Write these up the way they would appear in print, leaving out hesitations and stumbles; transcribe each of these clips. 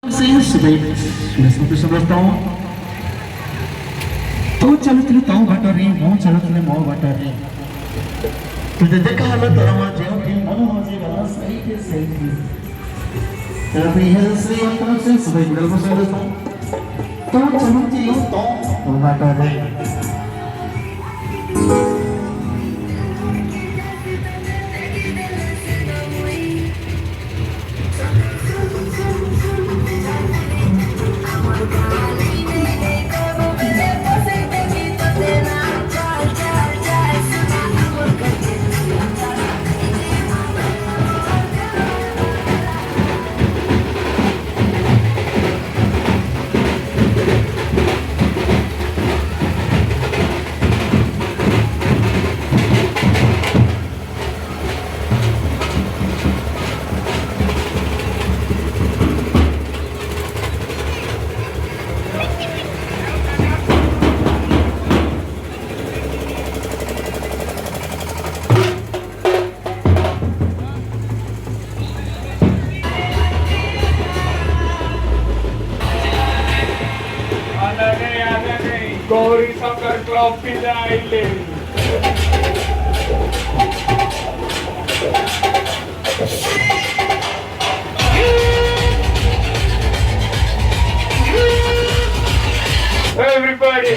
तू चलुतली तो बाटरे मो चलुतले मो बाटरे तुझे देखा हलो तोरा मा जेव के मन हो जे गला सही के सही तभी है श्री अंतर से सुबह गुडल को से तो चलुतली तो बाटरे गौरी शंकर क्लब पिलाइले everybody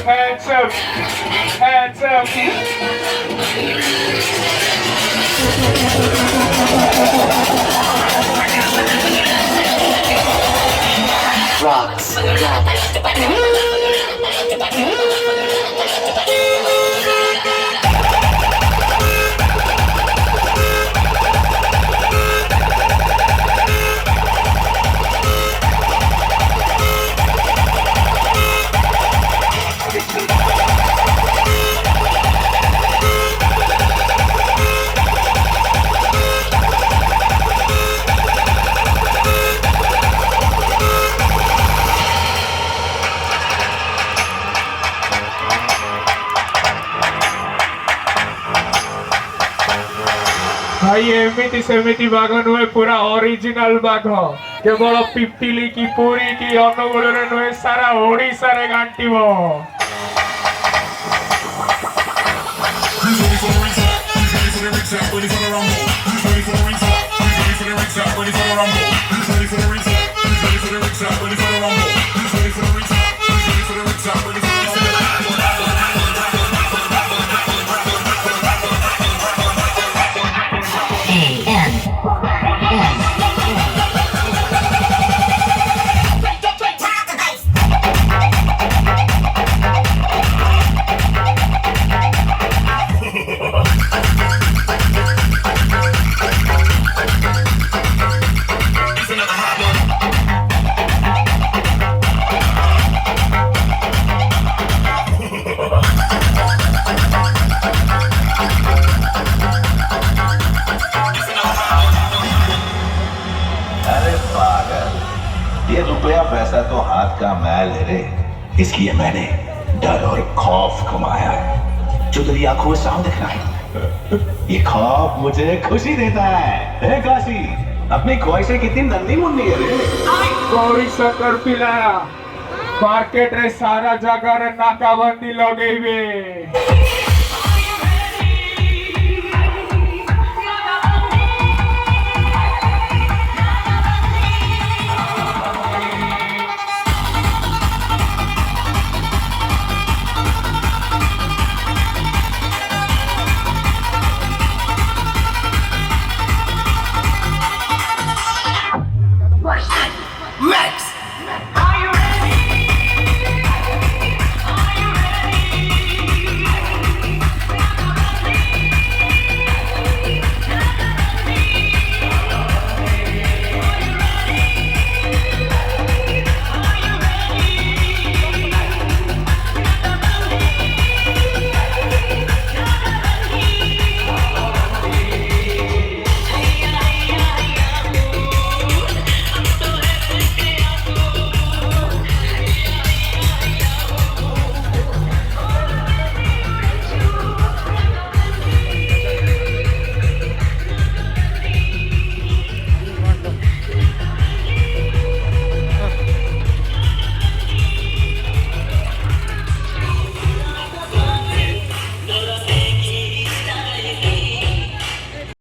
hands up hands up Rocks. भाई एमिति सेमिति बाघ नुहे पूरा ओरिजिनल बाघ केवल पिपटिली की पूरी की अनुगुल नुहे सारा ओडिशा रे गांटीबो ये रुपया पैसा तो हाथ का मैल है रे, इसलिए मैंने डर और खौफ कमाया है जो तेरी आंखों में साफ दिख रहा है। ये खौफ मुझे खुशी देता है काशी, अपनी ख्वाहिशें कितनी नंदी मुन्नी है रे। गौरी शंकर पिलाया मार्केट रे सारा जगह रे नाकाबंदी लगेबे